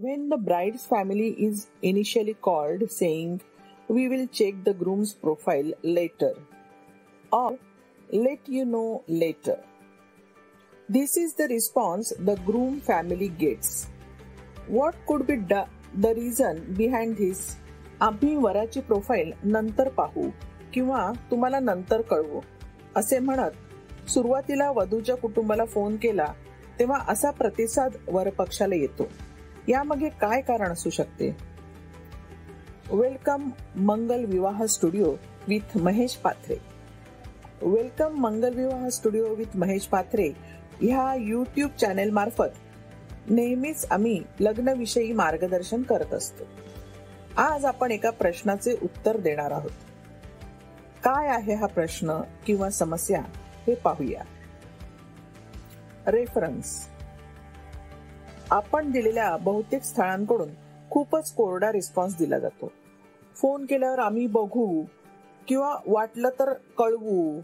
When the bride's family is initially called saying, "We will check the groom's profile later," or "Let you know later." This is the response the groom family gets. What could be the reason behind this? आम्ही वराची profile नंतर पाहू किंवा तुम्हाला नंतर कळवू असे म्हणत सुरुवातीला वधूच्या कुटुंबाला फोन केला तेव्हा असा प्रतिसाद वरपक्षाला येतो. यामागे काय कारण असू शकते? Welcome Mangal Vivah studio with Mahesh Pathare. Welcome Mangal Vivah studio with Mahesh Pathare ह्या युट्यूब चॅनेल मार्फत नेहमीच आम्ही लग्नविषयी मार्गदर्शन करत असतो. आज आपण एका प्रश्नाचे उत्तर देणार आहोत. काय आहे हा प्रश्न किंवा समस्या हे पाहूया. रेफरन्स. आपण दिलेल्या बहुतेक स्थळांकडून खूपच कोरडा रिस्पॉन्स दिला जातो. फोन केल्यावर आम्ही बघू किंवा वाटलं तर कळवू,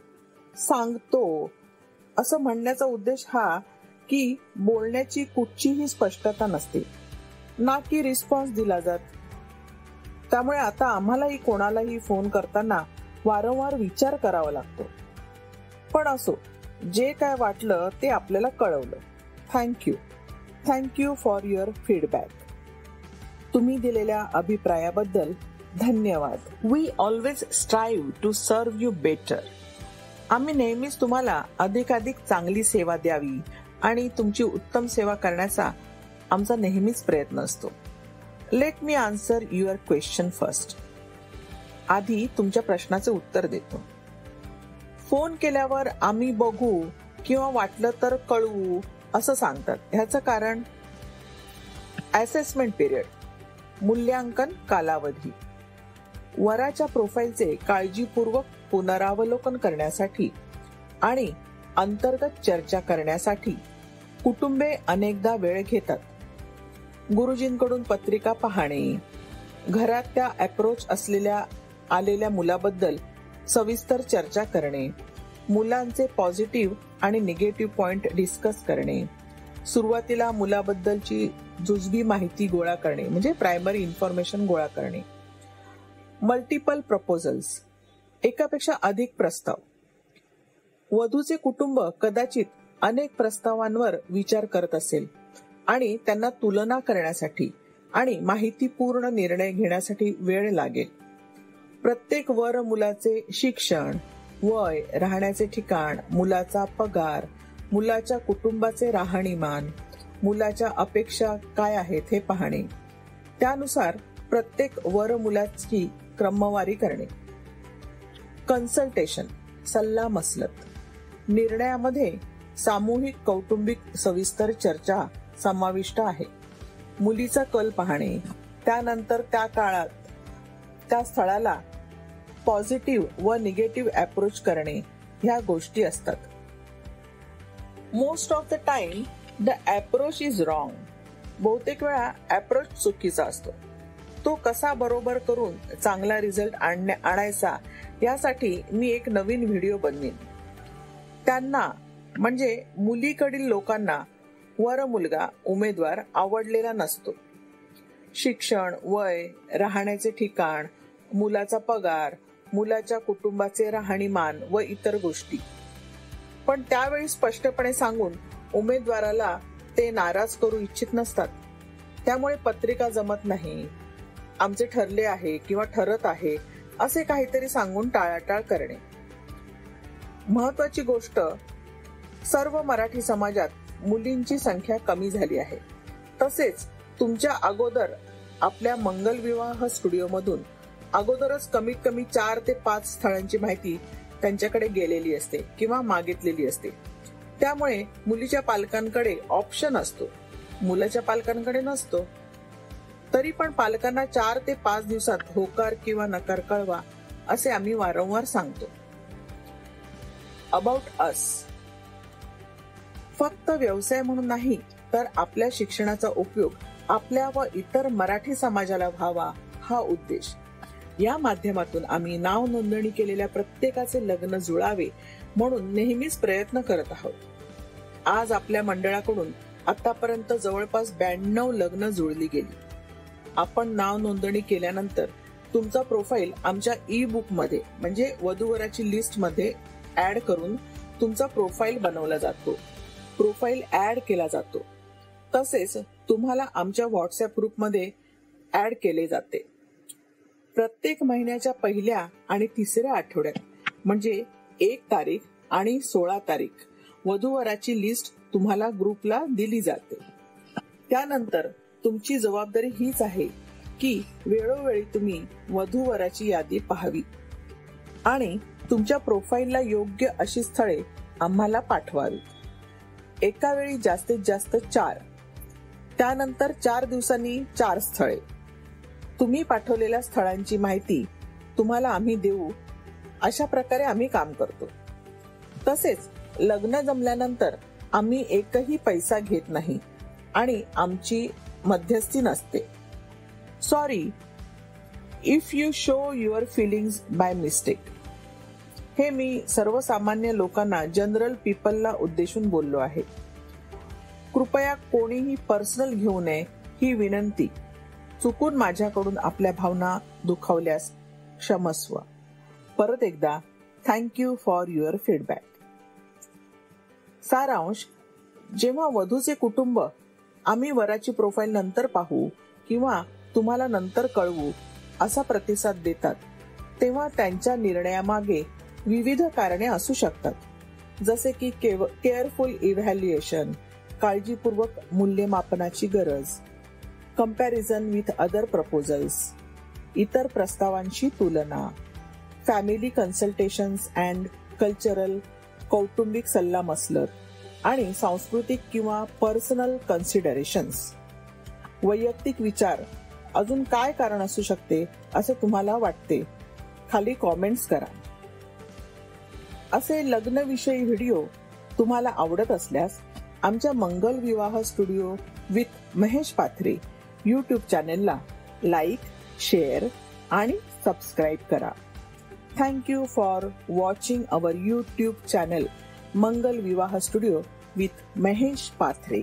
सांगतो असं म्हणण्याचा उद्देश हा की बोलण्याची कुठचीही स्पष्टता नसते ना की रिस्पॉन्स दिला जात. त्यामुळे आता आम्हालाही कोणालाही फोन करताना वारंवार विचार करावा लागतो. पण असो, जे काय वाटलं ते आपल्याला कळवलं. Thank you for your feedback. तुम्ही दिलेल्या अभिप्रायाबद्दल धन्यवाद. We always strive to serve you better. आम्ही नेहमीच तुम्हाला अधिकाधिक चांगली सेवा द्यावी आणि तुमची उत्तम सेवा करण्याचा आमचा नेहमीच प्रयत्न असतो. Let me answer your question first. आधी तुमच्या प्रश्नाचे उत्तर देतो. फोन केल्यावर आम्ही बघू किंवा वाटलं तर कळवू असं सांगतात. ह्याचं कारण असेसमेंट पिरियड, मूल्यांकन कालावधी. वराच्या प्रोफाईलचे काळजीपूर्वक पुनरावलोकन करण्यासाठी आणि अंतर्गत चर्चा करण्यासाठी कुटुंबे अनेकदा वेळ घेतात. गुरुजींकडून पत्रिका पाहणे, घरात त्या अप्रोच आलेल्या मुलाबद्दल सविस्तर चर्चा करणे, मुलांचे पॉझिटिव्ह आणि निगेटिव्ह पॉइंट डिस्कस करणे, सुरुवातीला मुलाबद्दलची जुजबी माहिती गोळा करणे म्हणजे प्रायमरी इन्फॉर्मेशन गोळा करणे. मल्टिपल प्रपोजल्स, एकापेक्षा अधिक प्रस्ताव. वधूचे कुटुंब कदाचित अनेक प्रस्तावांवर विचार करत असेल आणि त्यांना तुलना करण्यासाठी आणि माहितीपूर्ण निर्णय घेण्यासाठी वेळ लागेल. प्रत्येक वर मुलाचे शिक्षण, वय, राहण्याचे ठिकाण, मुलाचा पगार, मुलाच्या कुटुंबाचे राहणीमान, मुलाच्या अपेक्षा काय आहेत हे पाहणे. त्यानुसार प्रत्येक वर मुलाची क्रमवारी करणे. कन्सल्टेशन, सल्ला मसलत. निर्णयामध्ये सामूहिक कौटुंबिक सविस्तर चर्चा समाविष्ट आहे. मुलीचा कल पाहणे, त्यानंतर त्या काळात त्या स्थळाला पॉझिटिव्ह व निगेटिव्ह अप्रोच करणे ह्या गोष्टी असतात. Most of the time the approach is wrong. बहुतेक वेळा अप्रोच चुकीचा असतो. तो कसा बरोबर करून चांगला रिझल्ट आणायचा यासाठी मी एक नवीन व्हिडिओ बनवीन. त्यांना म्हणजे मुलीकडील लोकांना वर मुलगा उमेदवार आवडलेला नसतो. शिक्षण, वय, राहण्याचे ठिकाण, मुलाचा पगार, मुलाच्या कुटुंबाचे राहणीमान व इतर गोष्टी. पण त्यावेळी स्पष्टपणे सांगून उमेदवाराला ते नाराज करू इच्छित नसतात. त्यामुळे पत्रिका जमत नाही, आमचे ठरले आहे किंवा ठरत आहे असे काहीतरी सांगून टाळाटाळ करणे. महत्वाची गोष्ट, सर्व मराठी समाजात मुलींची संख्या कमी झाली आहे. तसेच तुमच्या अगोदर आपल्या मंगल विवाह स्टुडिओमधून अगोदरच कमीत कमी 4 ते 5 स्थळांची माहिती त्यांच्याकडे गेलेली असते किंवा मागितलेली असते. त्यामुळे मुलीच्या पालकांकडे ऑप्शन असतो, मुलाच्या पालकांकडे नसतो. तरी पण पालकांना 4 ते 5 दिवसात होकार किंवा नकार कळवा असे आम्ही वारंवार सांगतो. About us. फक्त व्यवसाय म्हणून नाही तर आपल्या शिक्षणाचा उपयोग आपल्या व इतर मराठी समाजाला व्हावा हा उद्देश. या माध्यमातून आम्ही नाव नोंदणी केलेल्या प्रत्येकाचे लग्न जुळावे म्हणून नेहमीच प्रयत्न करत आहोत. आज आपल्या मंडळाकडून आतापर्यंत जवळपास 92 लग्न जुळली गेली. आपण नाव नोंदणी केल्यानंतर तुमचा प्रोफाईल आमच्या ई बुक मध्ये म्हणजे वधूवराची लिस्ट मध्ये ऍड करून तुमचा प्रोफाईल बनवला जातो, प्रोफाईल ऍड केला जातो. तसेच तुम्हाला आमच्या व्हॉट्सअप ग्रुपमध्ये ऍड केले जाते. प्रत्येक महिन्याच्या पहिल्या आणि तिसऱ्या आठवड्यात म्हणजे 1 तारीख आणि 16 तारीख वधूवराची लिस्ट तुम्हाला ग्रुपला दिली जाते. त्यानंतर तुमची जबाबदारी हीच आहे की वेळोवेळी तुम्ही वधूवराची यादी पाहावी आणि तुमच्या प्रोफाईलला योग्य अशी स्थळे आम्हाला पाठवावी. एका वेळी जास्तीत जास्त 4, त्यानंतर 4 दिवसांनी 4 स्थळे. तुम्ही पाठवलेल्या स्थळांची माहिती तुम्हाला आम्ही देऊ, अशा प्रकारे आम्ही काम करतो. तसेच लग्न जमल्यानंतर आम्ही एकही पैसा घेत नाही आणि आमची मध्यस्थी नसते. Sorry if you show your feelings by mistake. हे मी सर्वसामान्य लोकांना, जनरल पीपलला उद्देशून बोललो आहे. कृपया कोणीही पर्सनल घेऊ नये ही विनंती. चुकून माझ्याकडून आपल्या भावना दुखावल्यास क्षमस्व. परत एकदा थँक्यू फॉर युअर फीडबॅक. सारांश, जेव्हा वधूचे कुटुंब आम्ही वराची प्रोफाईल नंतर पाहू किंवा तुम्हाला नंतर कळवू असा प्रतिसाद देतात, तेव्हा त्यांच्या निर्णयामागे विविध कारणे असू शकतात. जसे की केअरफुल इव्हॅल्युएशन, काळजीपूर्वक मूल्यमापनाची गरज, कंपॅरिझन विथ अदर प्रपोजल्स, इतर प्रस्तावांशी तुलना, फॅमिली कन्सल्टेशन्स अँड कल्चरल, कौटुंबिक सल्लामसलत आणि सांस्कृतिक किंवा पर्सनल कन्सिडरेशन्स. वैयक्तिक विचार. अजून काय कारण असू शकते असे तुम्हाला वाटते? खाली कॉमेंट्स करा. असे लग्नविषयी व्हिडिओ तुम्हाला आवडत असल्यास आमच्या Mangal Vivah studio with Mahesh Pathare YouTube चॅनेलला लाईक, शेअर आणि सबस्क्राईब करा. Thank you for watching our YouTube channel Mangal Vivah studio with Mahesh Pathare.